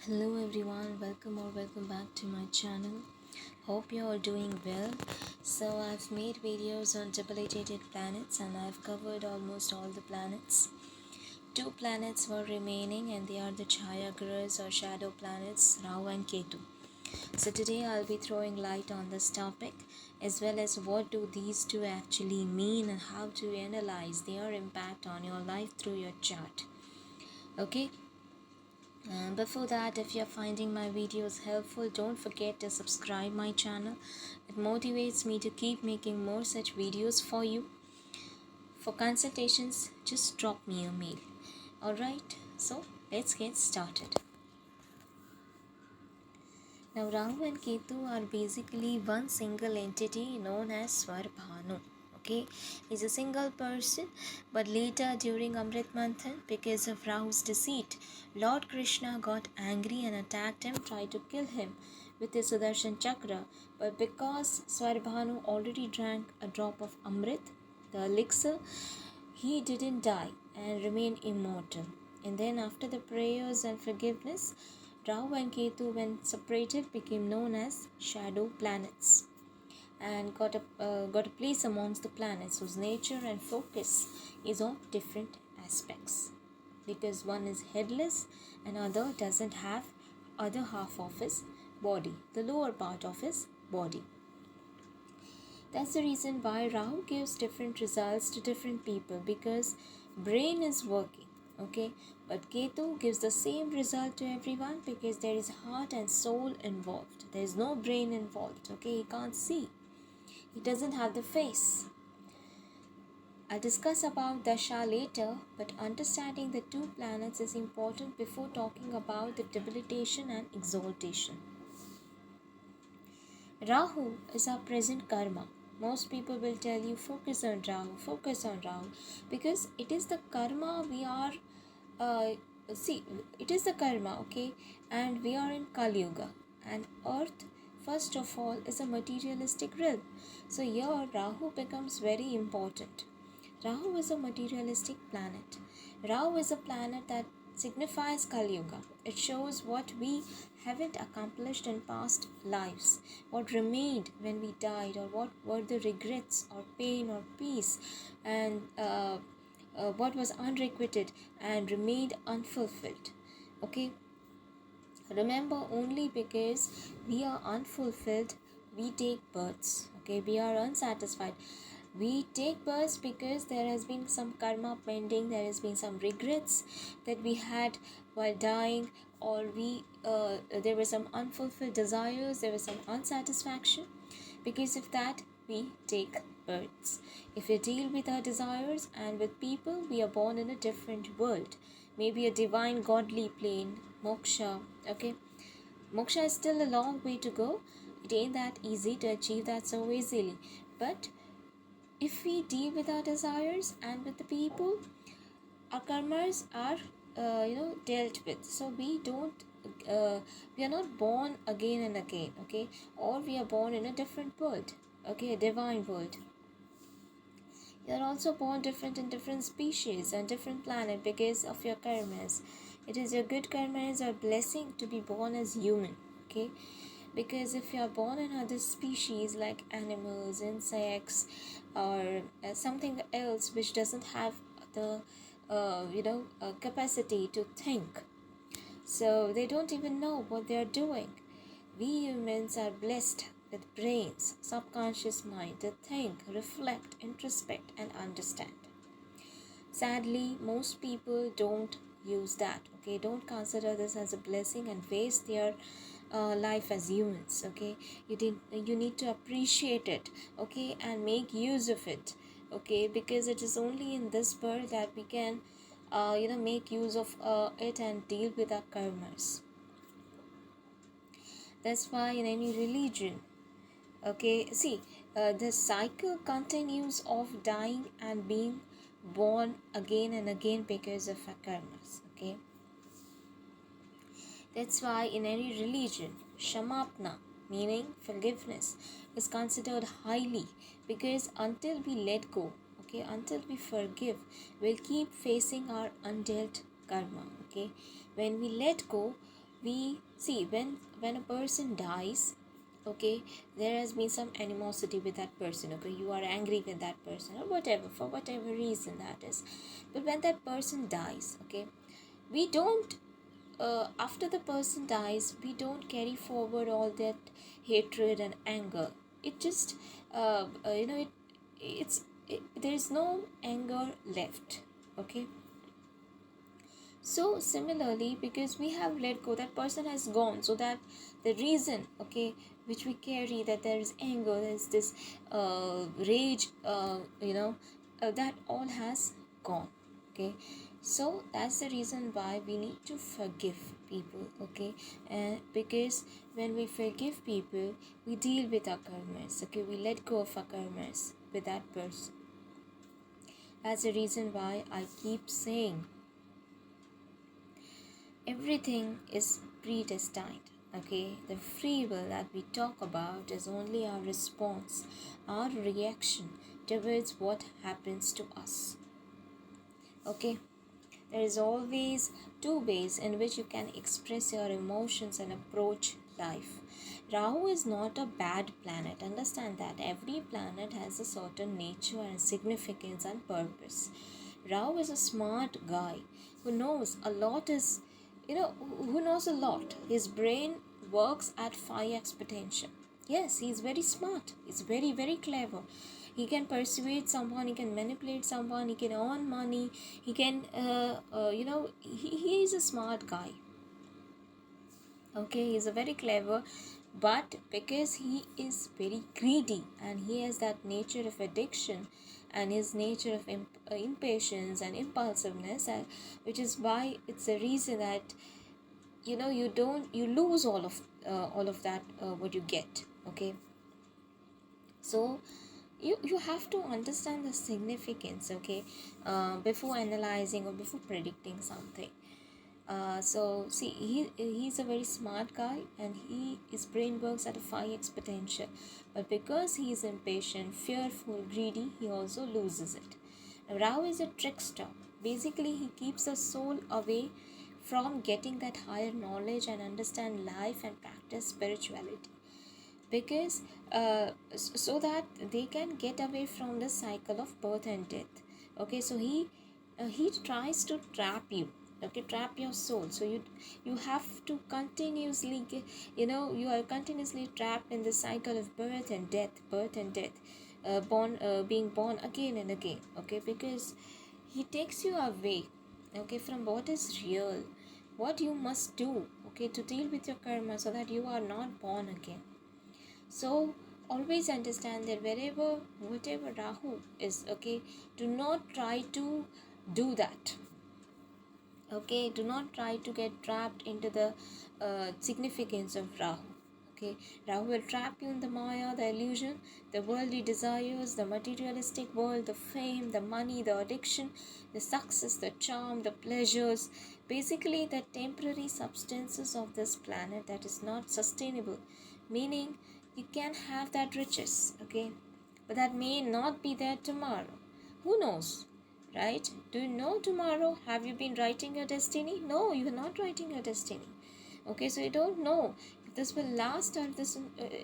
Hello everyone, welcome back to my channel. Hope you're all doing well. So I've made videos on debilitated planets and I've covered almost all the planets. Two planets were remaining and they are the Chayagras or shadow planets, Rahu and Ketu. So today I'll be throwing light on this topic as well as what do these two actually mean and how to analyze their impact on your life through your chart. Okay. Before that, if you're finding my videos helpful, don't forget to subscribe my channel. It motivates me to keep making more such videos for you. For consultations, just drop me a mail. Alright, so let's get started. Now Rahu and Ketu are basically one single entity known as Swarbhanu. Okay, he's a single person, but later during Amrit Manthan, because of Rahu's deceit, Lord Krishna got angry and attacked him, tried to kill him with his Sudarshan Chakra. But because Swarbhanu already drank a drop of Amrit, the elixir, he didn't die and remained immortal. And then after the prayers and forgiveness, Rahu and Ketu, when separated, became known as shadow planets and got a place amongst the planets whose nature and focus is on different aspects, because one is headless and other doesn't have other half of his body, the lower part of his body. That's the reason why Rahu gives different results to different people, because brain is working, okay, but Ketu gives the same result to everyone because there is heart and soul involved. There is no brain involved, okay, he can't see, he doesn't have the face. I'll discuss about Dasha later, but understanding the two planets is important before talking about the debilitation and exaltation. Rahu is our present karma. Most people will tell you focus on Rahu, because it is the karma we are, it is the karma, okay, and we are in Kali Yuga, and earth first of all is a materialistic realm. So here Rahu becomes very important. Rahu is a materialistic planet. Rahu is a planet that signifies Kali Yuga. It shows what we haven't accomplished in past lives, what remained when we died, or what were the regrets or pain or peace, and what was unrequited and remained unfulfilled. Okay, remember, only because we are unfulfilled we take births. Okay, we are unsatisfied, we take births because there has been some karma pending, there has been some regrets that we had while dying, or there were some unfulfilled desires, there was some unsatisfaction. Because of that we take births. If we deal with our desires and with people, we are born in a different world, maybe a divine godly plane, moksha. Okay, moksha is still a long way to go. It ain't that easy to achieve that so easily, but if we deal with our desires and with the people, our karmas are dealt with. So we are not born again and again, okay, or we are born in a different world, okay, a divine world. You are also born different in different species and different planet because of your karmas. It is your good karmas or blessing to be born as human, okay, because if you are born in other species like animals, insects, or something else which doesn't have the capacity to think, so they don't even know what they are doing. We humans are blessed with brains, subconscious mind to think, reflect, introspect and understand. Sadly, most people don't use that, okay, don't consider this as a blessing and waste their life as humans. Okay, you need to appreciate it, okay, and make use of it, okay, because it is only in this birth that we can make use of it and deal with our karmas. That's why in any religion, okay, see, the cycle continues of dying and being born again and again because of our karmas. Okay, that's why in any religion, Shamapna, meaning forgiveness, is considered highly, because until we let go, okay, until we forgive, we'll keep facing our undealt karma. Okay, when we let go, we see when a person dies, okay, there has been some animosity with that person, okay, you are angry with that person or whatever, for whatever reason that is. But when that person dies, okay, we don't after the person dies, we don't carry forward all that hatred and anger. It just there is no anger left, okay. So similarly, because we have let go, that person has gone, so that the reason, okay, which we carry, that there is anger, there is this rage, that all has gone, okay. So that's the reason why we need to forgive people, okay. And because when we forgive people, we deal with our karmas, okay, we let go of our karmas with that person. That's the reason why I keep saying everything is predestined, okay. The free will that we talk about is only our response, our reaction towards what happens to us, okay. There is always two ways in which you can express your emotions and approach life. Rahu is not a bad planet, understand that. Every planet has a certain nature and significance and purpose. Rahu is a smart guy who knows a lot, who knows a lot. His brain works at 5x potential. Yes, he's very smart. He's very, very clever. He can persuade someone, he can manipulate someone, he can earn money, he can, he is a smart guy. Okay, he's a very clever, but because he is very greedy and he has that nature of addiction and his nature of impatience and impulsiveness, which is why it's a reason that you lose all of that what you get, okay. So you have to understand the significance, okay, before analyzing or before predicting something. So see, he's a very smart guy and his brain works at a 5x potential, but because he is impatient, fearful, greedy, he also loses it. Now, Rao is a trickster. Basically, he keeps the soul away from getting that higher knowledge and understand life and practice spirituality, because so that they can get away from the cycle of birth and death, okay. So he tries to trap you, okay, trap your soul. So you have to continuously you are continuously trapped in the cycle of birth and death, being born again and again, okay, because he takes you away, okay, from what is real, what you must do, okay, to deal with your karma, so that you are not born again. So always understand that whatever Rahu is, okay, do not try to do that, okay. Do not try to get trapped into the significance of Rahu, okay. Rahu will trap you in the Maya, the illusion, the worldly desires, the materialistic world, the fame, the money, the addiction, the success, the charm, the pleasures, basically the temporary substances of this planet that is not sustainable, meaning you can have that riches, okay, but that may not be there tomorrow. Who knows, right? Do you know tomorrow? Have you been writing your destiny? No, you are not writing your destiny, okay. So you don't know if this will last or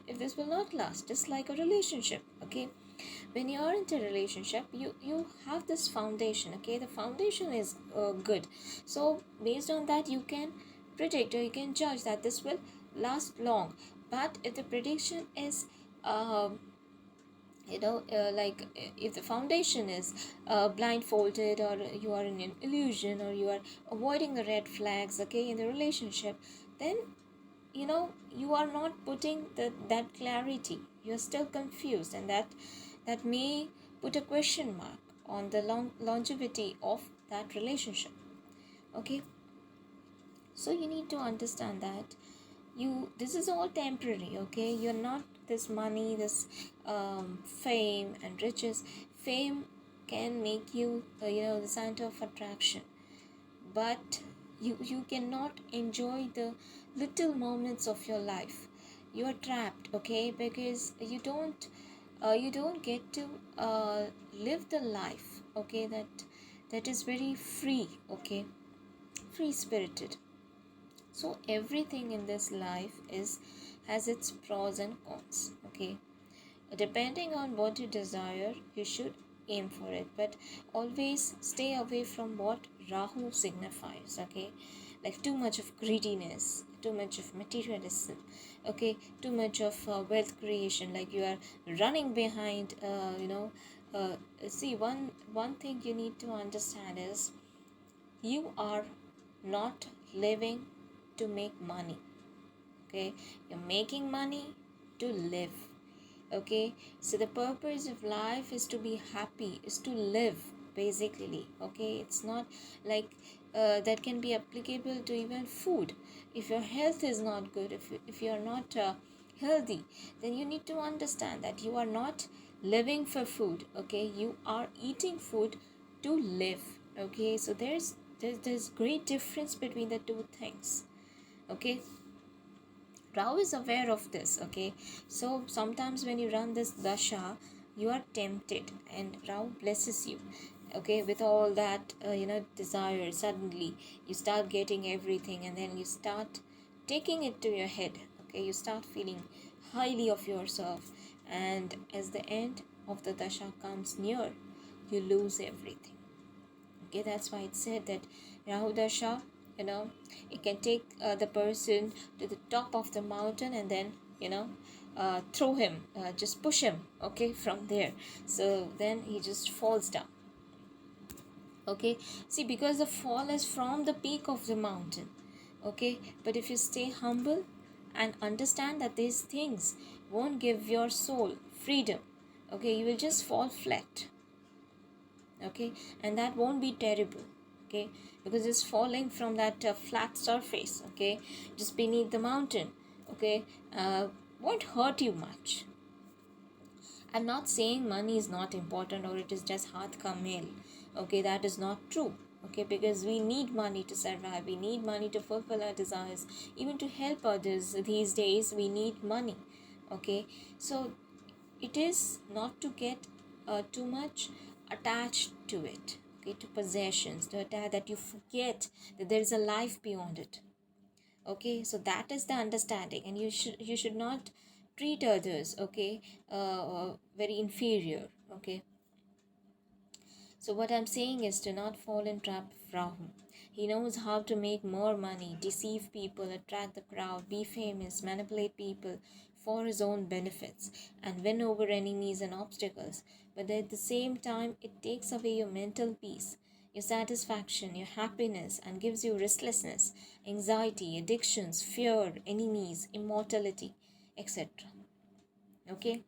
if this will not last. Just like a relationship, okay. When you are into a relationship, you have this foundation, okay. The foundation is good, so based on that you can predict or you can judge that this will last long. But if the prediction is if the foundation is blindfolded, or you are in an illusion, or you are avoiding the red flags, okay, in the relationship, then you are not putting that clarity, you are still confused, and that may put a question mark on the longevity of that relationship, okay. So you need to understand that this is all temporary, okay. You're not this money, this fame and riches. Fame can make you the center of attraction, but you cannot enjoy the little moments of your life. You are trapped, okay, because you don't get to live the life, okay, that is very free, okay, free spirited. So everything in this life is has its pros and cons. Okay, depending on what you desire, you should aim for it, but always stay away from what Rahu signifies. Okay, like too much of greediness, too much of materialism, okay, too much of wealth creation, like you are running behind, see, one thing you need to understand is you are not living to make money. Okay, you're making money to live. Okay, so the purpose of life is to be happy, is to live, basically. Okay, it's not like that can be applicable to even food. If your health is not good, if you are not healthy, then you need to understand that you are not living for food. Okay, you are eating food to live. Okay, so there's great difference between the two things. Okay, Rao is aware of this. Okay, so sometimes when you run this dasha, you are tempted, and Rao blesses you. Okay, with all that desire, suddenly you start getting everything, and then you start taking it to your head. Okay, you start feeling highly of yourself, and as the end of the dasha comes near, you lose everything. Okay, that's why it said that Rahu Dasha, it can take the person to the top of the mountain, and then throw him, just push him, okay, from there. So then he just falls down. Okay, see, because the fall is from the peak of the mountain. Okay, but if you stay humble and understand that these things won't give your soul freedom, okay, you will just fall flat. Okay, and that won't be terrible. Okay, because it's falling from that flat surface, okay, just beneath the mountain. Okay, won't hurt you much. I'm not saying money is not important or it is just haath ka mel. Okay, that is not true. Okay, because we need money to survive, we need money to fulfill our desires, even to help others. These days we need money. Okay, so it is not to get too much attached to it. Okay, to possessions, to attach that you forget that there is a life beyond it. Okay, so that is the understanding, and you should not treat others, okay, very inferior. Okay, so what I'm saying is to not fall in trap of Rahu. He knows how to make more money, deceive people, attract the crowd, be famous, manipulate people for his own benefits, and win over enemies and obstacles. But at the same time, it takes away your mental peace, your satisfaction, your happiness, and gives you restlessness, anxiety, addictions, fear, enemies, immortality, etc. Okay?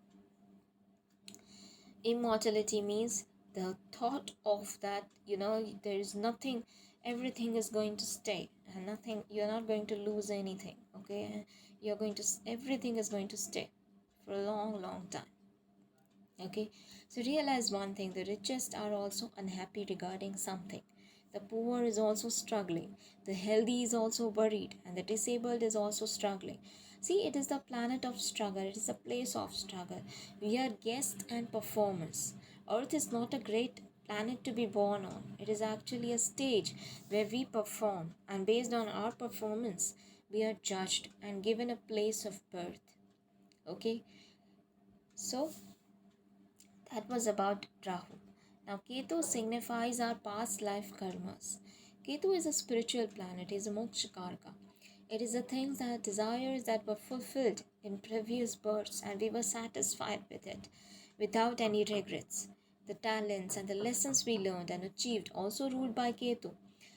Immortality means the thought of that, there is nothing, everything is going to stay, and nothing, you're not going to lose anything. Okay, you're going to, everything is going to stay for a long, long time. Okay, so realize one thing: the richest are also unhappy regarding something. The poor is also struggling. The healthy is also worried. And the disabled is also struggling. See, it is the planet of struggle. It is a place of struggle. We are guests and performers. Earth is not a great planet to be born on. It is actually a stage where we perform. And based on our performance, we are judged and given a place of birth. Okay, so that was about Rahu. Now, Ketu signifies our past life karmas. Ketu is a spiritual planet, is a moksha karka. It is the things that desires that were fulfilled in previous births, and we were satisfied with it without any regrets. The talents and the lessons we learned and achieved also ruled by Ketu.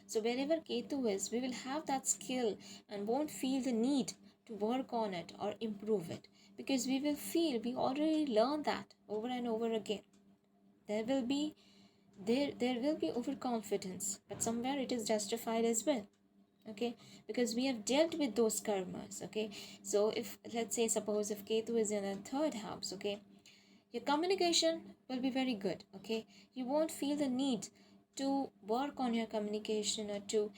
So wherever Ketu is, we will have that skill and won't feel the need to work on it or improve it, because we will feel we already learned that over and over again. There will be overconfidence, but somewhere it is justified as well. Okay, because we have dealt with those karmas. Okay, so if, let's say, suppose if Ketu is in a third house, okay, your communication will be very good. Okay, you won't feel the need to work on your communication, or to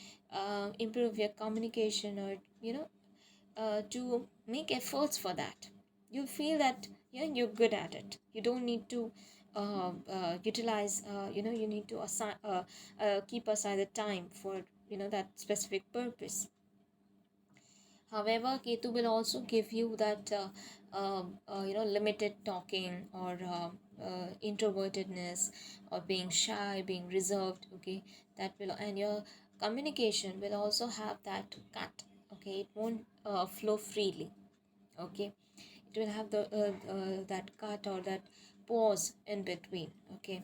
improve your communication, or to make efforts for that. You feel that, yeah, you're good at it. You don't need to utilize, you need to keep aside the time for that specific purpose. However, ketu will also give you that limited talking, or introvertedness, or being shy, being reserved. Okay, that will, and your communication will also have that cut. Okay, it won't flow freely. Okay, it will have the that cut, or that pause in between. Okay,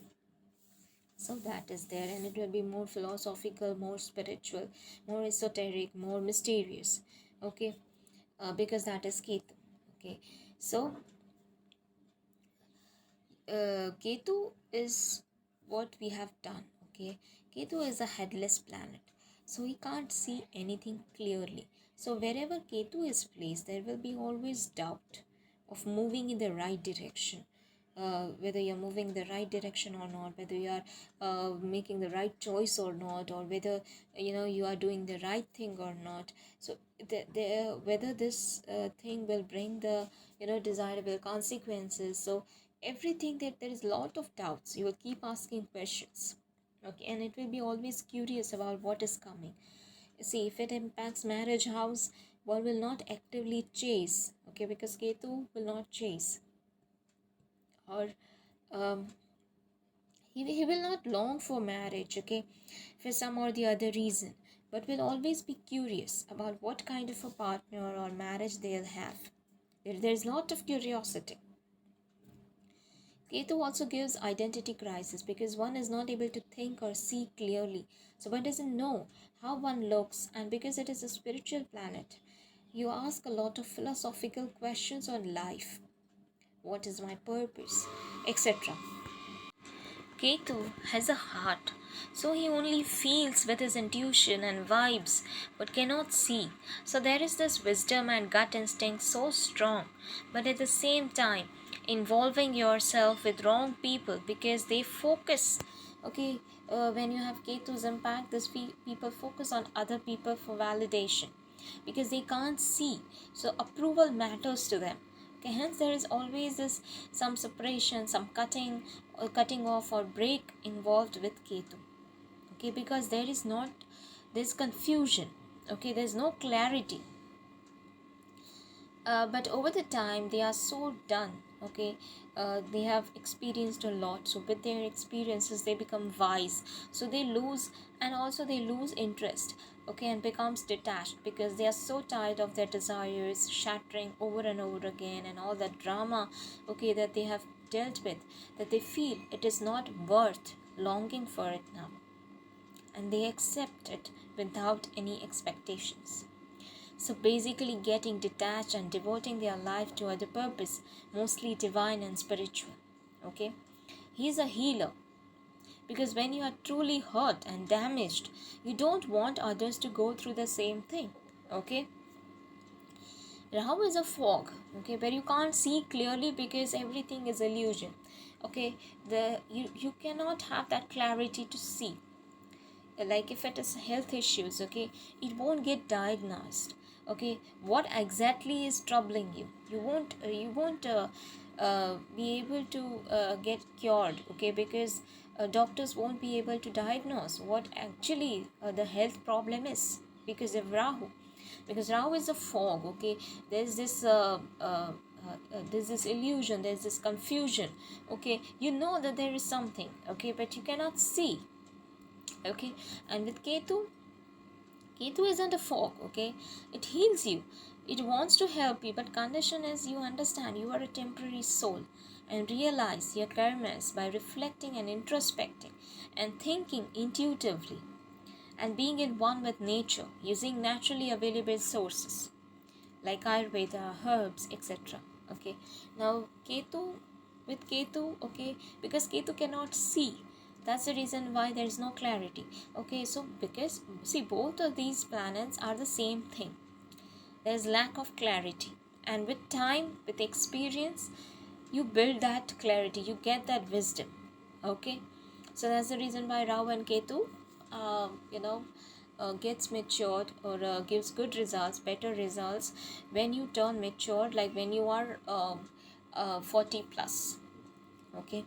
so that is there, and it will be more philosophical, more spiritual, more esoteric, more mysterious. Okay, because that is ketu. Okay, so ketu is what we have done. Okay, ketu is a headless planet, so we can't see anything clearly. So wherever ketu is placed, there will be always doubt of moving in the right direction, whether you're moving in the right direction or not, whether you are making the right choice or not, or whether you are doing the right thing or not. So whether this thing will bring the desirable consequences. So everything, that there is a lot of doubts, you will keep asking questions. Okay, and it will be always curious about what is coming. See, if it impacts marriage house, one will not actively chase. Okay, because ketu will not chase, or um, he will not long for marriage. Okay, for some or the other reason, but will always be curious about what kind of a partner or marriage they'll have. There's a lot of curiosity. Ketu also gives identity crisis, because one is not able to think or see clearly. So one doesn't know how one looks, and because it is a spiritual planet, you ask a lot of philosophical questions on life. What is my purpose? Etc. Ketu has a heart, so he only feels with his intuition and vibes but cannot see. So there is this wisdom and gut instinct so strong, but at the same time, involving yourself with wrong people because they focus. Okay, when you have Ketu's impact, these people focus on other people for validation because they can't see. So approval matters to them. Okay, hence there is always this some separation, some cutting or cutting off or break involved with ketu. Okay, because there is not this confusion. Okay, there's no clarity. But over the time they are so done. Okay, they have experienced a lot, so with their experiences they become wise, so they lose, and also they lose interest. Okay, and becomes detached because they are so tired of their desires shattering over and over again, and all that drama, okay, that they have dealt with, that they feel it is not worth longing for it now, and they accept it without any expectations. So basically, getting detached and devoting their life to other purpose, mostly divine and spiritual. Okay, he is a healer, because when you are truly hurt and damaged, you don't want others to go through the same thing. Okay, Rahu is a fog. Okay, where you can't see clearly because everything is illusion. Okay, you cannot have that clarity to see. Like if it is health issues, okay, it won't get diagnosed. Okay, what exactly is troubling you, you won't be able to get cured. Okay, because doctors won't be able to diagnose what actually the health problem is, because Rahu is a fog. Okay, there's this there's this illusion, there's this confusion. Okay, you know that there is something, okay, but you cannot see. Okay, and with ketu isn't a fog. Okay, it heals you, it wants to help you, but condition is you understand you are a temporary soul, and realize your karmas by reflecting and introspecting and thinking intuitively, and being in one with nature using naturally available sources like Ayurveda, herbs, etc. Okay, now ketu with ketu, okay, because ketu cannot see, that's the reason why there is no clarity. Okay, so because see, both of these planets are the same thing, there's lack of clarity, and with time, with experience, you build that clarity, you get that wisdom. Okay, so that's the reason why Rahu and Ketu gets matured, or gives good results, better results when you turn mature, like when you are 40 plus. Okay,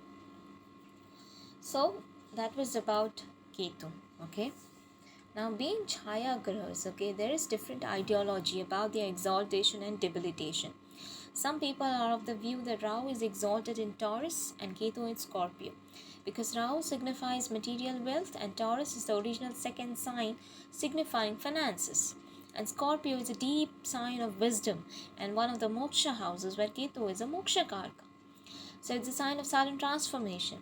so that was about Ketu. Okay, Now, being Chaya grahas, okay, there is different ideology about their exaltation and debilitation. Some people are of the view that Rahu is exalted in Taurus and Ketu in Scorpio, because Rahu signifies material wealth and Taurus is the original second sign signifying finances. And Scorpio is a deep sign of wisdom and one of the moksha houses, where Ketu is a moksha karka. So it's a sign of sudden transformation.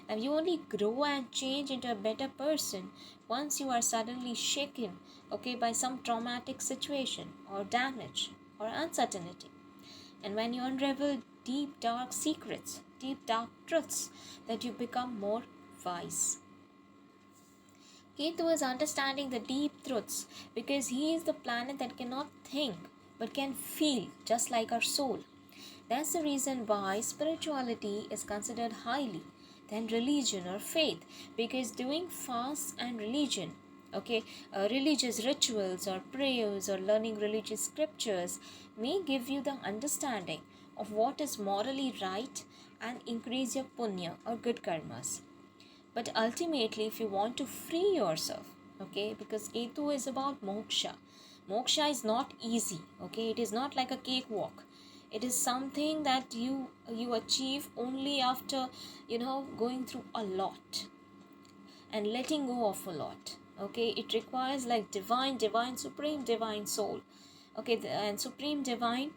Now you only grow and change into a better person once you are suddenly shaken, okay, by some traumatic situation or damage or uncertainty. And when you unravel deep dark secrets, deep dark truths, that you become more wise. Ketu is understanding the deep truths because he is the planet that cannot think but can feel, just like our soul. That's the reason why spirituality is considered highly than religion or faith, because doing fast and religion, okay, religious rituals or prayers or learning religious scriptures may give you the understanding of what is morally right and increase your punya or good karmas. But ultimately, if you want to free yourself, okay, because Ketu is about moksha. Moksha is not easy, okay, it is not like a cakewalk. It is something that you achieve only after, going through a lot and letting go of a lot. Okay, it requires like divine, supreme divine soul, okay, and supreme divine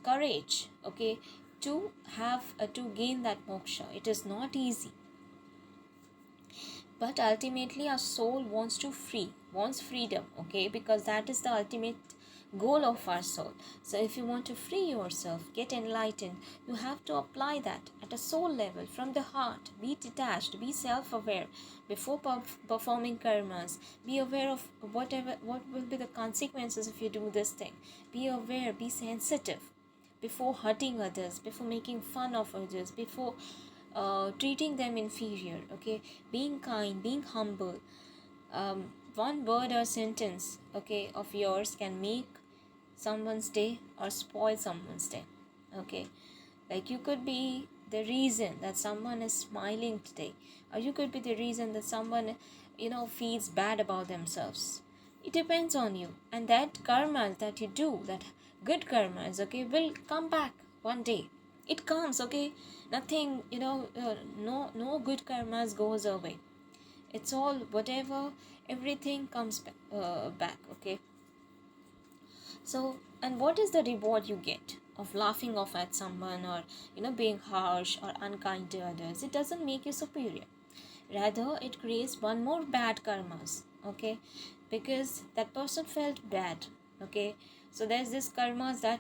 courage, okay, to have to gain that moksha. It is not easy, but ultimately our soul wants freedom, okay, because that is the ultimate goal of our soul. So if you want to free yourself, get enlightened, you have to apply that at a soul level, from the heart. Be detached, be self-aware before performing karmas. Be aware of what will be the consequences if you do this thing. Be aware, be sensitive before hurting others, before making fun of others, before treating them inferior, okay, being kind, being humble. One word or sentence, okay, of yours can make someone's day or spoil someone's day, okay. Like you could be the reason that someone is smiling today, or you could be the reason that someone feels bad about themselves. It depends on you, and that karma that you do, that good karmas, okay, will come back one day. It comes, okay. Nothing, no good karmas goes away. It's all whatever, everything comes back, okay. So, and what is the reward you get of laughing off at someone, or being harsh or unkind to others? It doesn't make you superior. Rather, it creates one more bad karmas, okay, because that person felt bad, okay. So there's this karmas that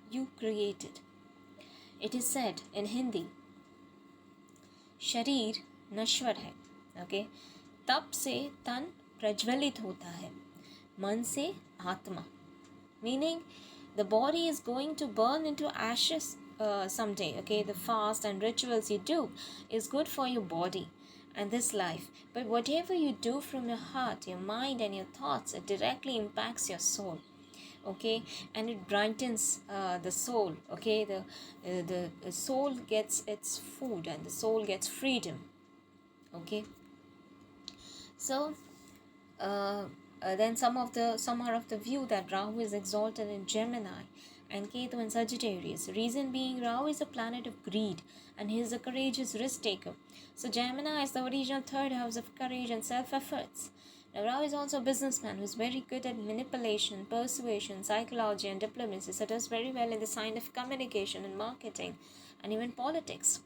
you created. It is said in Hindi, शरीर नश्वर है, okay, तप से तन प्रज्वलित होता है, मन से आत्मा. Meaning, the body is going to burn into ashes someday, okay. The fast and rituals you do is good for your body and this life, but whatever you do from your heart, your mind and your thoughts, it directly impacts your soul, okay, and it brightens the soul, okay. The soul gets its food and the soul gets freedom, okay. So then some are of the view that Rahu is exalted in Gemini and Ketu in Sagittarius. Reason being, Rahu is a planet of greed and he is a courageous risk taker. So Gemini is the original third house of courage and self-efforts. Now Rahu is also a businessman who is very good at manipulation, persuasion, psychology and diplomacy. So does very well in the sign of communication and marketing and even politics.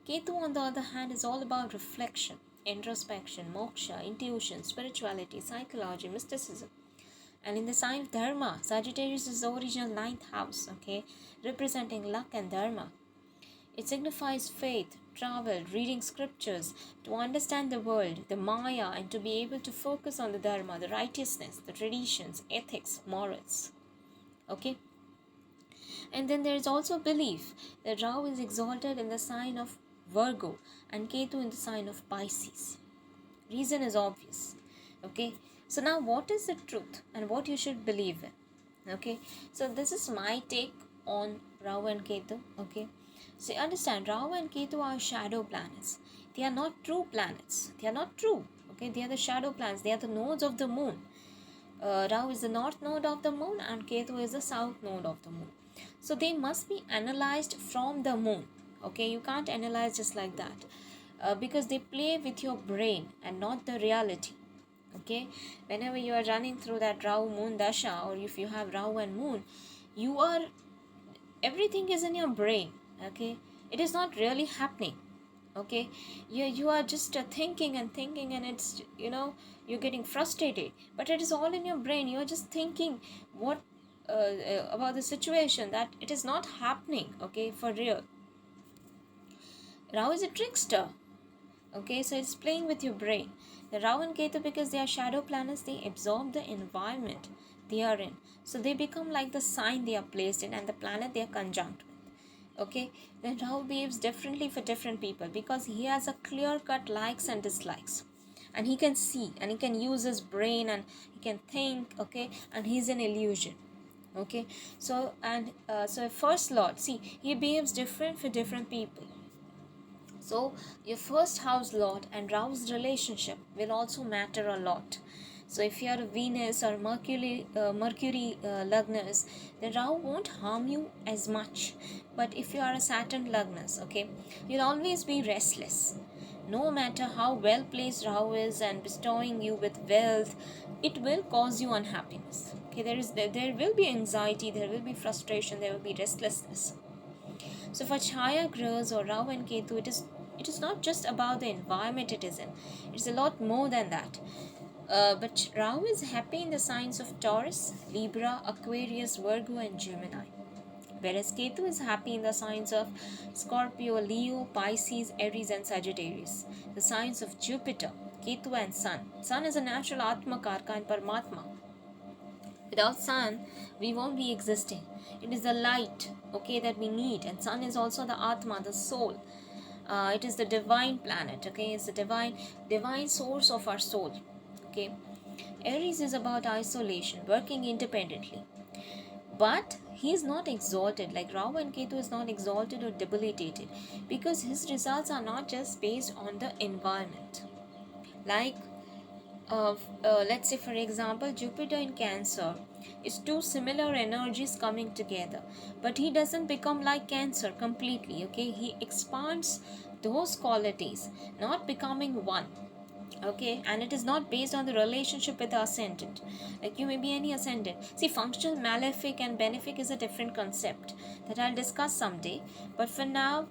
Ketu, on the other hand, is all about reflection, introspection, moksha, intuition, spirituality, psychology, mysticism. And in the sign of Dharma, Sagittarius is the original ninth house, okay, representing luck and Dharma. It signifies faith, travel, reading scriptures, to understand the world, the Maya, and to be able to focus on the Dharma, the righteousness, the traditions, ethics, morals. Okay? And then there is also belief that Rahu is exalted in the sign of Virgo and Ketu in the sign of Pisces. Reason is obvious. Okay? So now what is the truth and what you should believe in? Okay? So this is my take on Rahu and Ketu. Okay? So understand, Rahu and Ketu are shadow planets. They are not true planets. They are not true. Okay, they are the shadow planets, they are the nodes of the moon. Rahu is the north node of the moon and Ketu is the south node of the moon. So they must be analyzed from the moon. Okay, you can't analyze just like that, because they play with your brain and not the reality. Okay, whenever you are running through that Rahu moon dasha, or if you have Rahu and moon, you are, everything is in your brain. Okay, it is not really happening. Okay, you are just thinking and thinking, and it's, you're getting frustrated, but it is all in your brain. You're just thinking what about the situation, that it is not happening. Okay, for real. Rahu is a trickster. Okay, so it's playing with your brain. The Rahu and Ketu, because they are shadow planets, they absorb the environment they are in, so they become like the sign they are placed in and the planet they are conjunct with. Okay, then Rahu behaves differently for different people because he has a clear cut likes and dislikes, and he can see and he can use his brain and he can think. Okay, and he's an illusion. Okay, so so first lord, see, he behaves different for different people. So your first house lord and Rahu's relationship will also matter a lot. So if you are a Venus or Mercury Lagnas, then Rahu won't harm you as much. But if you are a Saturn Lagnas, okay, you'll always be restless. No matter how well placed Rahu is and bestowing you with wealth, it will cause you unhappiness. Okay, there will be anxiety, there will be frustration, there will be restlessness. So for Chaya grahas or Rahu and Ketu, it is not just about the environment it is in. It's a lot more than that. But Rahu is happy in the signs of Taurus, Libra, Aquarius, Virgo, and Gemini. Whereas Ketu is happy in the signs of Scorpio, Leo, Pisces, Aries, and Sagittarius. The signs of Jupiter, Ketu, and Sun. Sun is a natural Atma Karka and Paramatma. Without sun, we won't be existing. It is the light, okay, that we need, and sun is also the Atma, the soul. It is the divine planet. Okay, it's the divine source of our soul. Okay, Aries is about isolation, working independently, but he is not exalted. Like Rahu and Ketu is not exalted or debilitated, because his results are not just based on the environment. Like let's say for example, Jupiter in Cancer is two similar energies coming together, but he doesn't become like Cancer completely. Okay, he expands those qualities, not becoming one. Okay, and it is not based on the relationship with the ascendant. Like you may be any ascendant. See, functional malefic and benefic is a different concept that I'll discuss someday, but for now,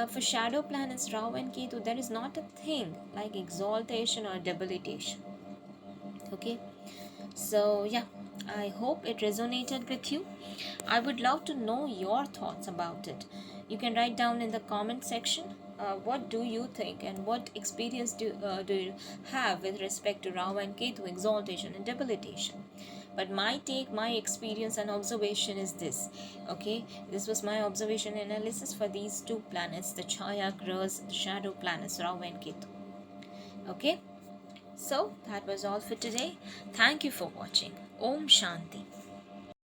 for shadow planets Rahu and Ketu, there is not a thing like exaltation or debilitation. Okay, so yeah, I hope it resonated with you. I would love to know your thoughts about it. You can write down in the comment section, what do you think and what experience do you have with respect to Rahu and Ketu, exaltation and debilitation. But my take, my experience and observation is this. Okay, this was my observation and analysis for these two planets, the Chaya grahas, the shadow planets Rahu and Ketu. Okay, so that was all for today. Thank you for watching. Om Shanti.